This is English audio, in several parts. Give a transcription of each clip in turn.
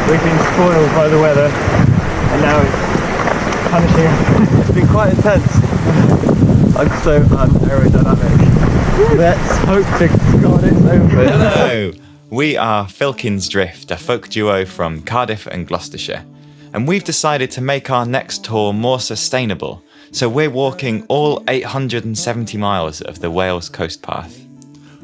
We've been spoiled by the weather, and now it's punishing. It's been quite intense. I'm so unaerodynamic. Let's hope to God it's over. Hello! We are Filkin's Drift, a folk duo from Cardiff and Gloucestershire. And we've decided to make our next tour more sustainable, so we're walking all 870 miles of the Wales coast path.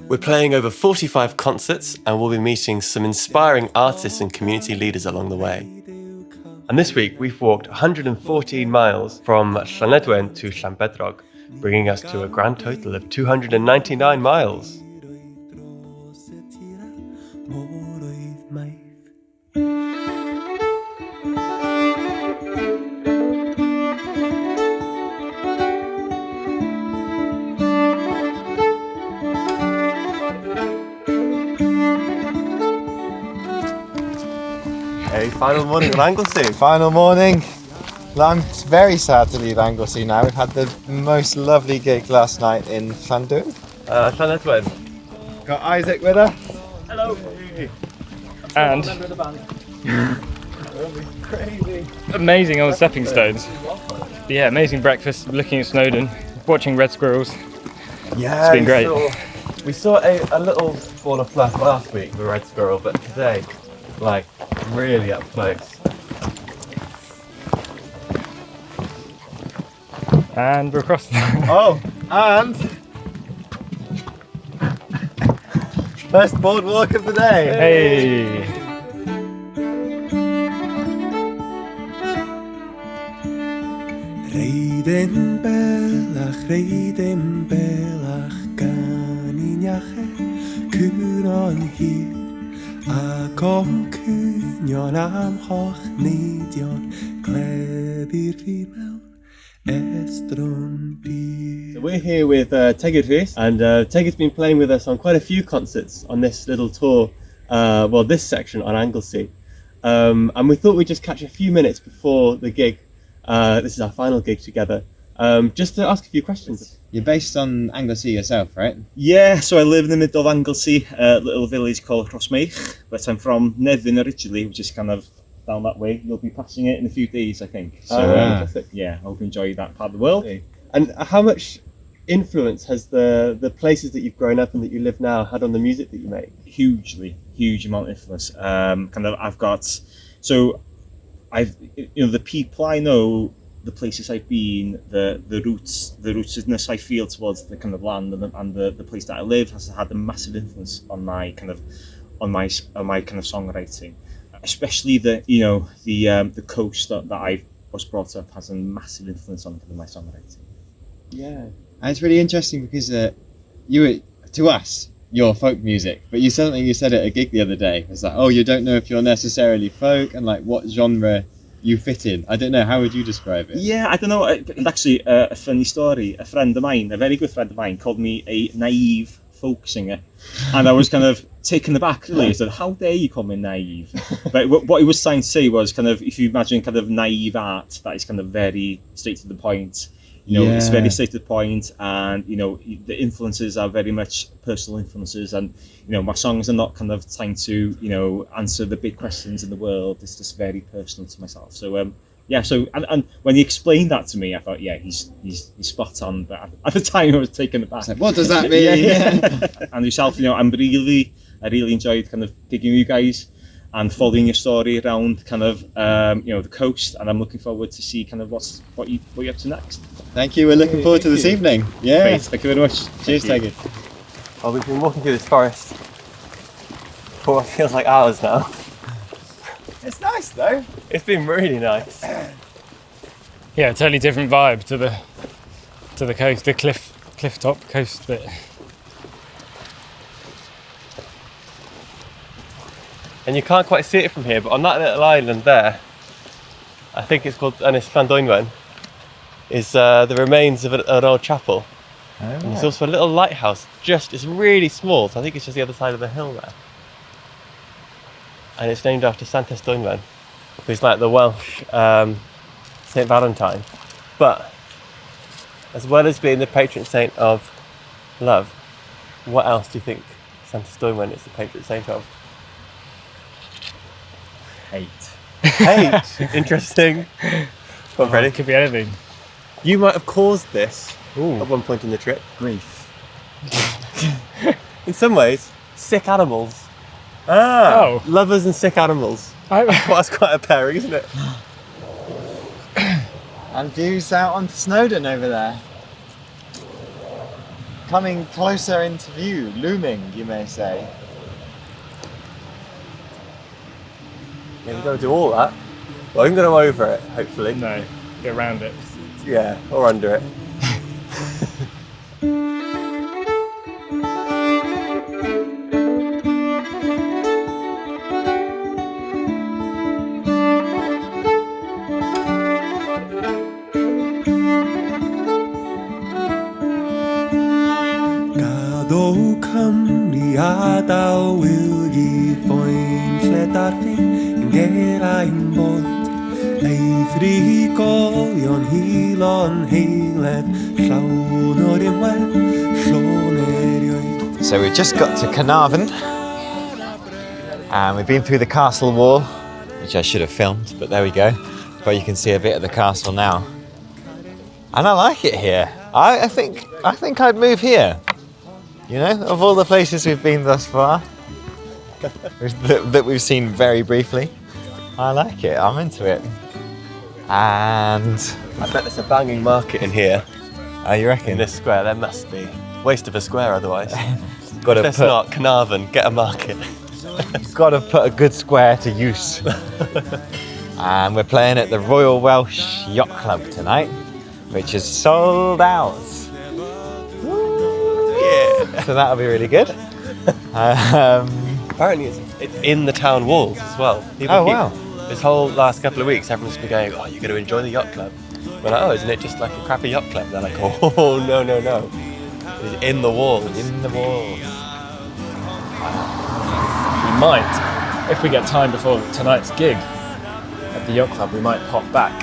We're playing over 45 concerts and we'll be meeting some inspiring artists and community leaders along the way. And this week we've walked 114 miles from Llanedwen to Llanbedrog, bringing us to a grand total of 299 miles. Hey, final morning of Anglesey. Final morning. I'm very sad to leave Anglesey now. We've had the most lovely gig last night in Llanedwen. Llanedwen. Got Isaac with us. Hello. And Crazy. amazing old stepping stones. But yeah, amazing breakfast, looking at Snowdon, watching red squirrels. Yeah, It's been great. We saw a little ball of fluff last week with a red squirrel, but today, like, really up close. And we're across. Oh, and first boardwalk of the day. Hey! Reiden belach gan ineache cwron hir ac o'n cwynion am hoch neidion gleddi'r fi mewn estron bir. So we're here with Cerdded, and Cerdded's been playing with us on quite a few concerts on this little tour, this section on Anglesey. And we thought we'd just catch a few minutes before the gig. This is our final gig together. Just to ask a few questions. You're based on Anglesey yourself, right? Yeah, so I live in the middle of Anglesey, a little village called Rhosmeich, but I'm from Llanedwen originally, which is kind of down that way. You'll be passing it in a few days, I think. So Fantastic. yeah, I hope you enjoy that part of the world. And how much influence has the places that you've grown up and that you live now had on the music that you make? Huge amount of influence. The people I know, the places I've been, the rootedness I feel towards the kind of land and the place that I live has had a massive influence on my kind of songwriting, especially the coast that I was brought up has a massive influence on my songwriting. Yeah, And it's really interesting because to us, you're folk music, but you said at a gig the other day. It's like, oh, you don't know if you're necessarily folk and like what genre you fit in. I don't know. How would you describe it? Yeah, I don't know. Actually, a funny story. A friend of mine, a very good friend of mine, called me a naive folk singer, and I was kind of taken aback. Really, he said, "How dare you call me naive?" But what he was trying to say was kind of, if you imagine kind of naive art, that is kind of very straight to the point. It's very straight to the point, and the influences are very much personal influences, and my songs are not kind of trying to answer the big questions in the world. It's just very personal to myself. So and when he explained that to me, I thought, yeah, he's spot on. But at the time, I was taken aback. Like, what does that mean? Yeah. And yourself, I really enjoyed kind of gigging with you guys and following your story around kind of the coast, and I'm looking forward to see kind of what you're up to next. Thank you. We're looking forward to this evening. Yeah. Great, thank you very much. Cheers, Cerdded. well, we've been walking through this forest for what feels like hours now. It's nice though. It's been really nice. Yeah, a totally different vibe to the coast, the cliff top coast bit. And you can't quite see it from here, but on that little island there, I think it's called Llanedwen, is the remains of an old chapel. Oh, And there's also a little lighthouse, it's really small, so I think it's just the other side of the hill there. And it's named after Sant Dwynwen, who's like the Welsh Saint Valentine. But as well as being the patron saint of love, what else do you think Sant Dwynwen is the patron saint of? Hate. Hate. Interesting. Go on, Freddie. It could be anything. You might have caused this Ooh. at one point in the trip. Grief. In some ways, sick animals. Oh. Lovers and sick animals. Well, that's quite a pairing, isn't it? And views out onto Snowdon over there. Coming closer into view, looming, you may say. Yeah, we've got to do all that. Well, I'm going to go over it, hopefully. No, get around it. Yeah, or under it. Gadw Cymru a daw wyl I ffoen lle darfu yn gerain bod Eithri golion hilon heiled llawn o'r unwedd llôn erioed. So we've just got to Carnarvon and we've been through the castle wall, which I should have filmed, but there we go. But you can see a bit of the castle now. And I like it here. I think I'd move here. You know, of all the places we've been thus far, that we've seen very briefly, I like it. I'm into it. And I bet there's a banging market in here, you reckon? in this square. There must be. Waste of a square otherwise. Got to If there's put, not, Carnarvon, get a market. got to put a good square to use. And we're playing at the Royal Welsh Yacht Club tonight, which is sold out. Yeah. So that'll be really good. Apparently it's in the town walls as well. People Oh, keep- wow. This whole last couple of weeks, everyone's been going, oh, you're going to enjoy the yacht club. We're like, oh, isn't it just like a crappy yacht club? They're like, oh, no, no, no. It's in the walls. In the walls. We might, if we get time before tonight's gig at the yacht club, we might pop back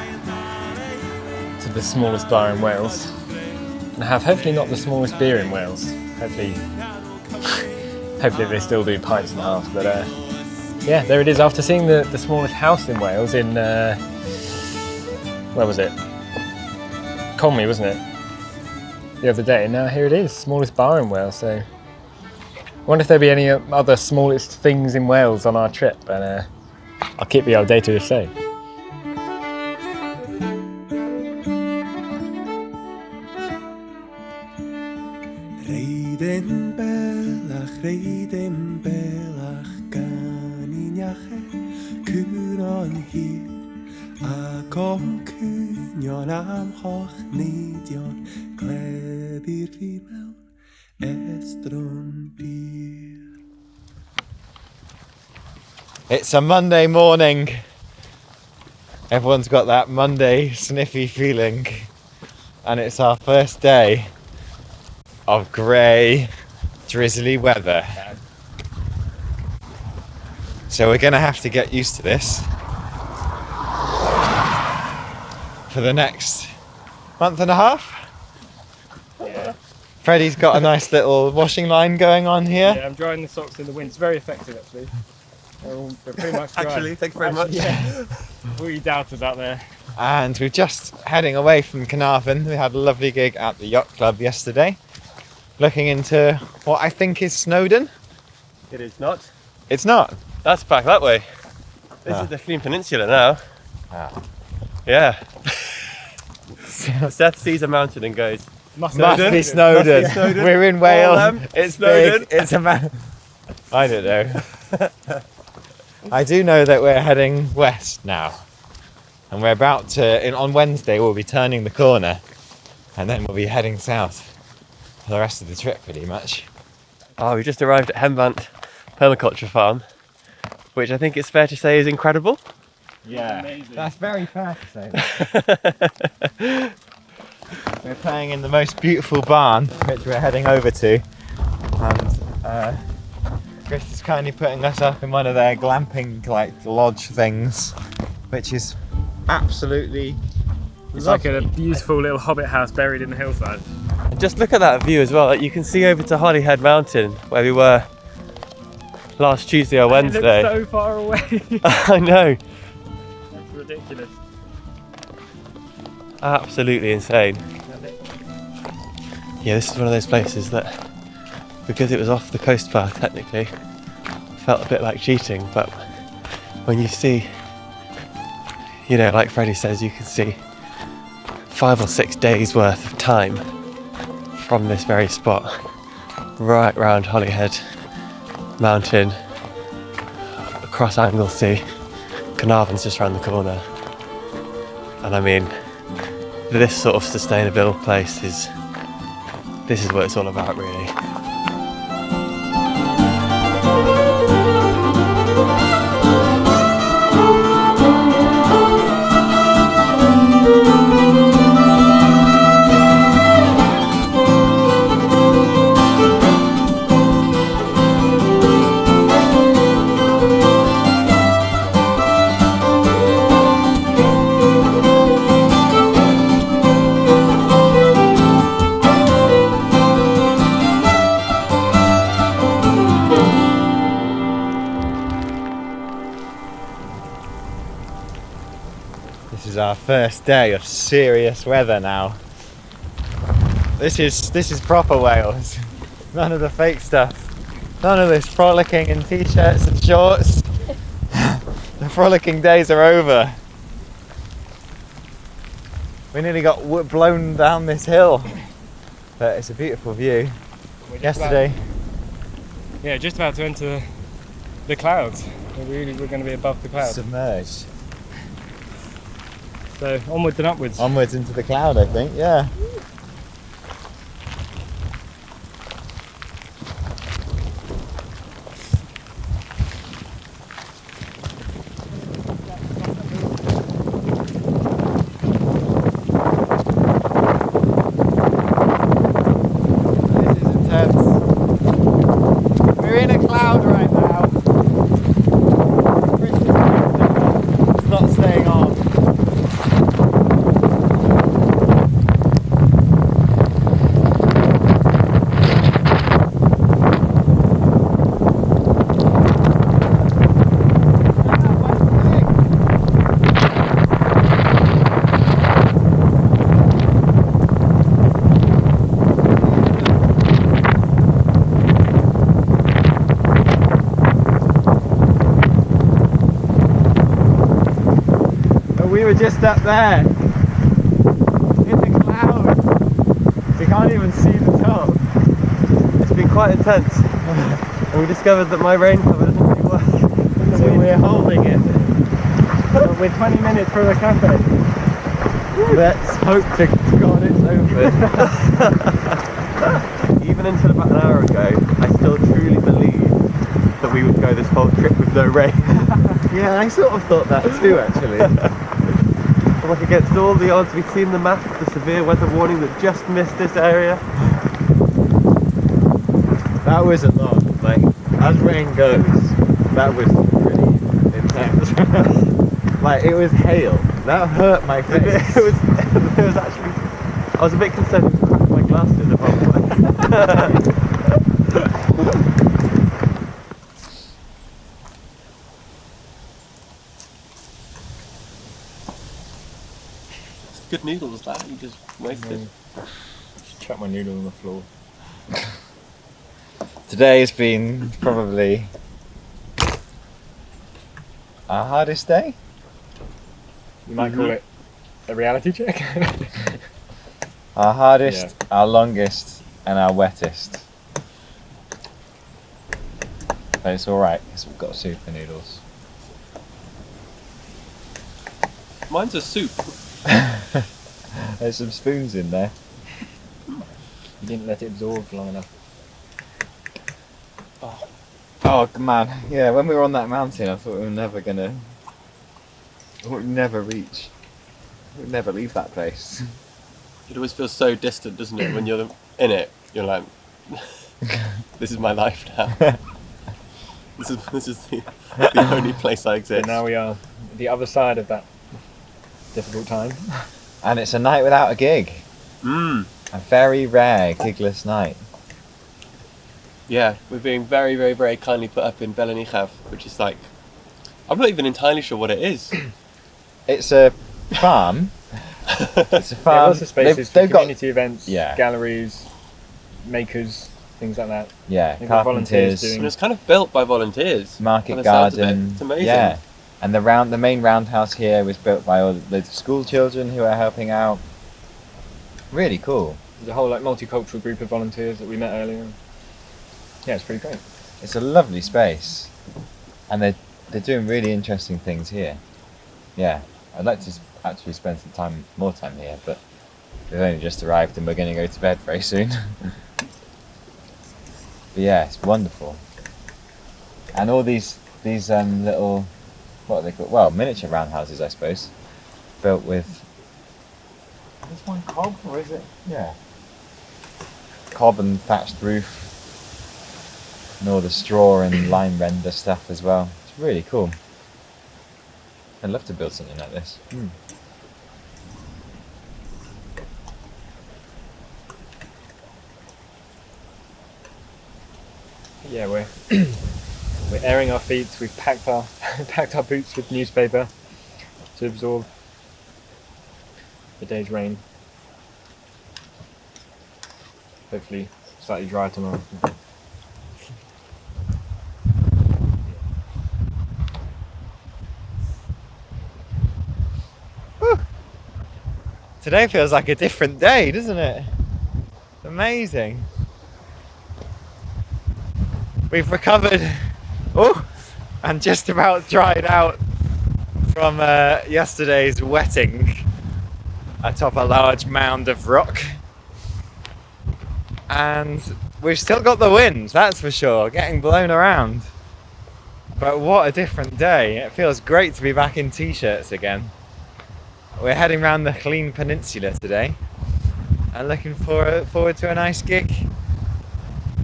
to the smallest bar in Wales and have hopefully not the smallest beer in Wales. Hopefully they still do pints and a half. But yeah, there it is. After seeing the smallest house in Wales in where was it? Conwy, wasn't it? The other day. And now here it is, smallest bar in Wales. So I wonder if there'll be any other smallest things in Wales on our trip, and I'll keep you updated if so. Reiden belach gan I niache Cwron hir A com cwynion am hoch neidion Gleddi'r fi mewn estron bir. It's a Monday morning. Everyone's got that Monday sniffy feeling. And it's our first day of grey, drizzly weather. So we're going to have to get used to this for the next month and a half. Yeah. Freddie's got a nice little washing line going on here. Yeah, I'm drying the socks in the wind. It's very effective, actually. They're pretty much dry. Actually, thank you very much. Yeah. What you doubted out there. And we're just heading away from Carnarvon. We had a lovely gig at the yacht club yesterday, looking into what I think is Snowdon. It is not. It's not. That's back that way. This Ah. is the Llŷn Peninsula now. Ah. Yeah. Seth sees a mountain and goes, Must be Snowdon. Must be Snowdon. We're in Wales. All them, It's Snowdon. big. It's a man. I don't know. I do know that we're heading west now, and we're about to. On Wednesday, we'll be turning the corner, and then we'll be heading south for the rest of the trip, pretty much. oh, we just arrived at Hembant Permaculture Farm, which I think it's fair to say is incredible. Yeah, Amazing. that's very fair to say. We're playing in the most beautiful barn, which we're heading over to, and Chris is kindly putting us up in one of their glamping lodge things, which is absolutely It's like a beautiful little hobbit house buried in the hillside. And just look at that view as well. Like, you can see over to Holyhead Mountain, where we were last Tuesday or Wednesday. It looks so far away. I know. It's ridiculous. Absolutely insane. Yeah, this is one of those places that, because it was off the coast path technically, felt a bit like cheating, but when you see, you know, like Freddie says, you can see 5 or 6 days worth of time from this very spot, right round Holyhead Mountain, across Anglesey. Carnarvon's just round the corner. And I mean, this sort of sustainable place this is what it's all about, really. This is our first day of serious weather now. This is proper Wales. None of the fake stuff. None of this frolicking in t-shirts and shorts. The frolicking days are over. We nearly got blown down this hill, but it's a beautiful view. Yesterday, Just about to enter the clouds. We're going to be above the clouds. submerged. So onwards and upwards. Onwards into the cloud, I think, yeah. This is intense. We're in a cloud right now. It's not staying on. We were just up there in the clouds. We can't even see the top. It's been quite intense. And we discovered that my rain cover doesn't really work. So we're holding it. But we're 20 minutes from the cafe. Let's hope to God it's open. Even until about an hour ago, I still truly believed that we would go this whole trip with no rain. Yeah, I sort of thought that too, actually. Like against all the odds, we've seen the map, the severe weather warning that just missed this area. That was a lot. Like, as rain goes, that was pretty intense. Like, it was hail. That hurt my face. It was actually, I was a bit concerned to crack my glasses at one point. Good noodles, that you just wasted. Just chuck my noodle on the floor. Today's been probably our hardest day. You might call it a reality check. Our hardest, our longest, and our wettest. But it's alright, because we've got super noodles. Mine's a soup. There's some spoons in there. You didn't let it absorb long enough. Oh man, yeah, when we were on that mountain I thought we were never gonna... we'd never reach. We'd never leave that place. It always feels so distant, doesn't it? When you're in it, you're like, this is my life now. This is the only place I exist. So now we are the other side of that difficult time. And it's a night without a gig. Mm. A very rare gigless night. Yeah, we're being very, very, very kindly put up in Belenichaf, which is like, I'm not even entirely sure what it is. It's a farm. It's a Yeah, farm. lots of spaces for they've got community events, Yeah. galleries, makers, things like that. yeah, They've got volunteers carpenters, doing- And it's kind of built by volunteers. market By the sounds of it. garden. It's amazing. Yeah, and the main roundhouse here was built by all the school children who are helping out. Really cool. There's a whole like multicultural group of volunteers that we met earlier. Yeah, it's pretty great. It's a lovely space, and they're doing really interesting things here. Yeah, I'd like to actually spend more time here, but we've only just arrived and we're going to go to bed very soon. But yeah, it's wonderful. And all these little, what are they called? Well, miniature roundhouses, I suppose, built with. Is one cob or is it? Yeah. Cob and thatched roof. And all the straw and lime render stuff as well. It's really cool. I'd love to build something like this. Yeah, we're we're airing our feet. We've packed our boots with newspaper to absorb the day's rain. Hopefully, slightly dry tomorrow. Today feels like a different day, doesn't it? It's amazing. We've recovered, and just about dried out from yesterday's wetting atop a large mound of rock. And we've still got the wind, that's for sure, getting blown around. But what a different day. It feels great to be back in t-shirts again. We're heading around the Llŷn Peninsula today and looking forward to a nice gig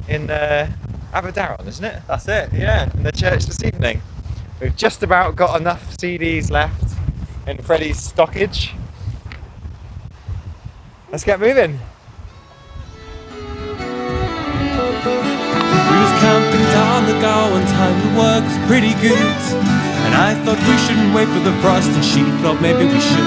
in Aberdaron, isn't it? That's it, yeah, in the church this evening. We've just about got enough CDs left in Freddie's stockage. Let's get moving. We was camping down the gow and time the work was pretty good. And I thought we shouldn't wait for the frost, and she thought maybe we should.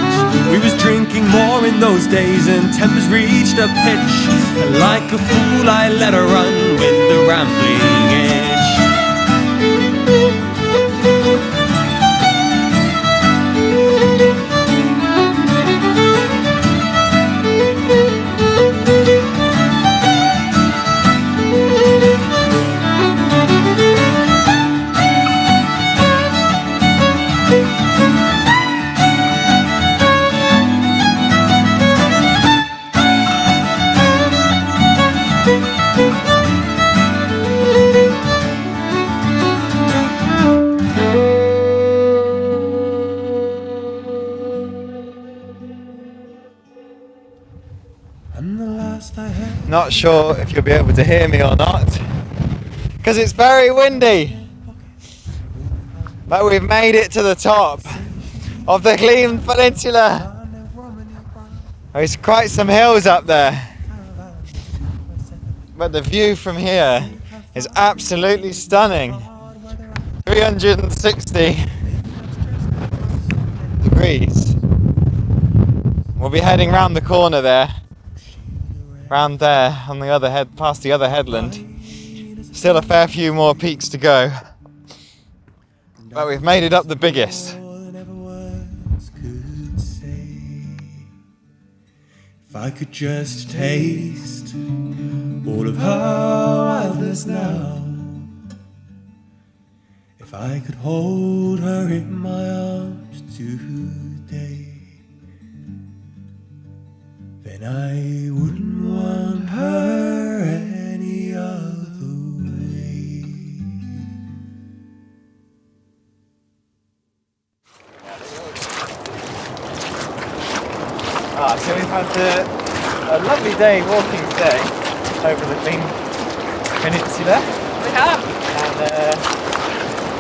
We was drinking more in those days and tempers reached a pitch. And like a fool I let her run with the rambling edge. Not sure if you'll be able to hear me or not, because it's very windy. But we've made it to the top of the Llŷn Peninsula. There's quite some hills up there, but the view from here is absolutely stunning. 360 degrees. We'll be heading round the corner there. Round there on the other past the other headland. Still a fair few more peaks to go, but we've made it up the biggest. If I could just taste all of her wildness now, if I could hold her in my arms today, then I wouldn't want her any other way. So we've had a lovely day walking today over the Llŷn Peninsula. We have. And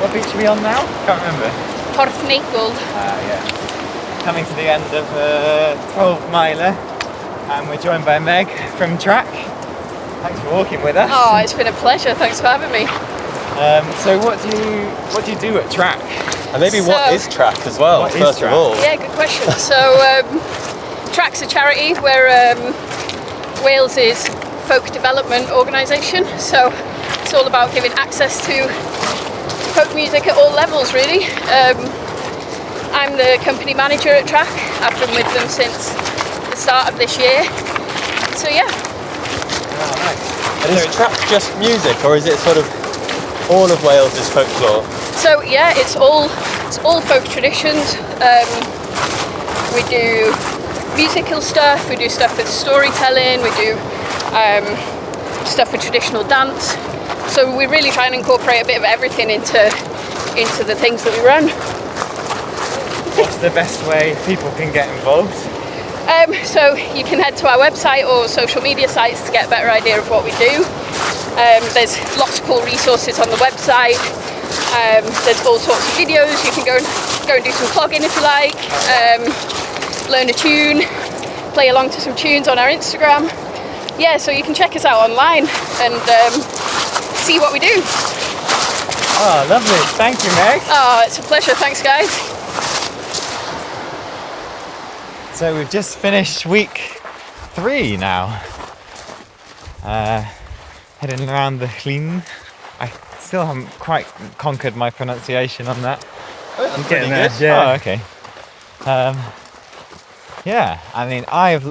what beach are we on now? Can't remember. Porthnagold. Yeah. Coming to the end of 12 miler, and we're joined by Meg from track. Thanks for walking with us. Oh, it's been a pleasure. Thanks for having me. So what do you do at track? And maybe what is track as well, What is first track? of all? Yeah, good question. So, Track's a charity. We're Wales's folk development organisation. So it's all about giving access to folk music at all levels, really. I'm the company manager at Track. I've been with them since the start of this year. So yeah. Oh, nice. And is track just music, or is it sort of all of Wales's folklore? So yeah, it's all folk traditions. We do musical stuff. We do stuff with storytelling. We do stuff with traditional dance. So we really try and incorporate a bit of everything into the things that we run. What's the best way people can get involved? So you can head to our website or social media sites to get a better idea of what we do. There's lots of cool resources on the website. There's all sorts of videos. You can go and do some clogging if you like. Learn a tune, play along to some tunes on our Instagram. Yeah, so you can check us out online and see what we do. Oh, lovely. Thank you, Meg. Oh, it's a pleasure. Thanks, guys. So we've just finished week 3 now. Heading around the Llŷn. I still haven't quite conquered my pronunciation on that. I'm getting there, yeah. Oh, okay. Yeah, I mean, I've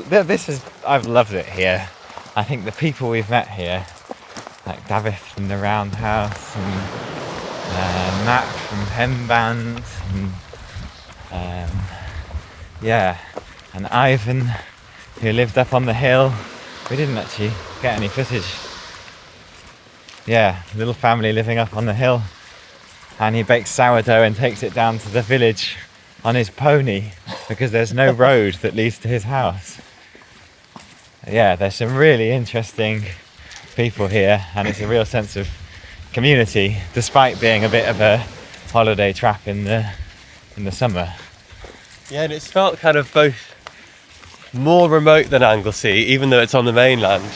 loved it here. I think the people we've met here, like David from the Roundhouse and Matt from Hemband, and yeah, and Ivan, who lived up on the hill. We didn't actually get any footage. Yeah, little family living up on the hill, and he bakes sourdough and takes it down to the village on his pony because there's no road that leads to his house. Yeah, there's some really interesting people here, and it's a real sense of community despite being a bit of a holiday trap in the summer. Yeah, and it's felt kind of both more remote than Anglesey, even though it's on the mainland.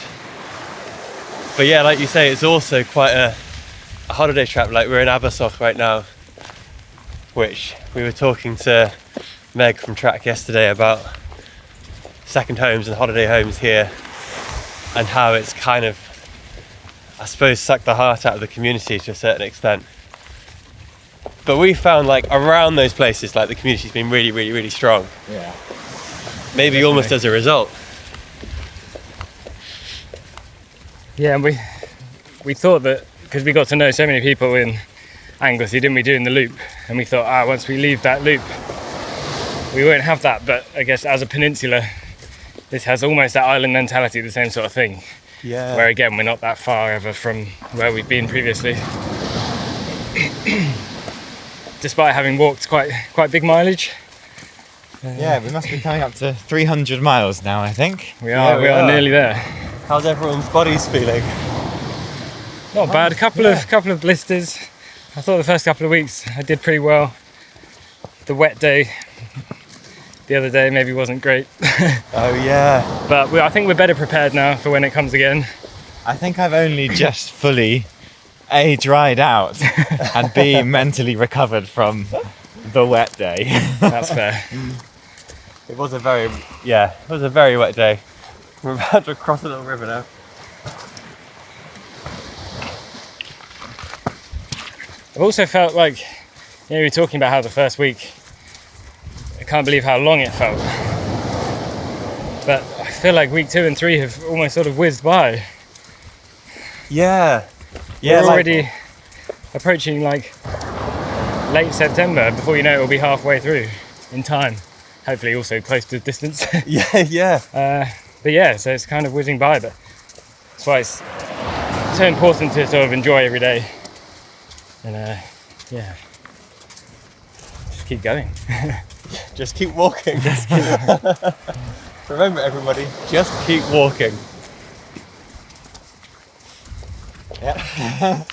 But yeah, like you say, it's also quite a holiday trap. Like we're in Abersoch right now, which we were talking to Meg from Track yesterday about second homes and holiday homes here, and how it's kind of, I suppose, sucked the heart out of the community to a certain extent. But we found like around those places, like the community's been really, really, really strong. Yeah. Maybe Definitely. almost as a result. Yeah, and we thought that because we got to know so many people in Anglesey, didn't we, doing the loop, and we thought, once we leave that loop, we won't have that. But I guess as a peninsula, this has almost that island mentality, the same sort of thing. Yeah. Where again, we're not that far ever from where we've been previously. Despite having walked quite big mileage. Yeah, we must be coming up to 300 miles now, I think. We are nearly there. How's everyone's bodies feeling? Not bad. A couple of blisters. I thought the first couple of weeks I did pretty well. The wet day the other day maybe wasn't great. Oh yeah. But I think we're better prepared now for when it comes again. I think I've only just fully A, dried out, and B, mentally recovered from the wet day. That's fair. It was a very wet day. We're about to cross a little river now. I've also felt like, we were talking about how the first week, I can't believe how long it felt. But I feel like week 2 and 3 have almost sort of whizzed by. Yeah. We're already approaching like late September. Before you know it, we'll be halfway through in time. Hopefully also close to distance. Yeah. But yeah, so it's kind of whizzing by, but that's why it's so important to sort of enjoy every day. And yeah, just keep going. Just keep walking. Remember everybody, just keep walking. Yeah.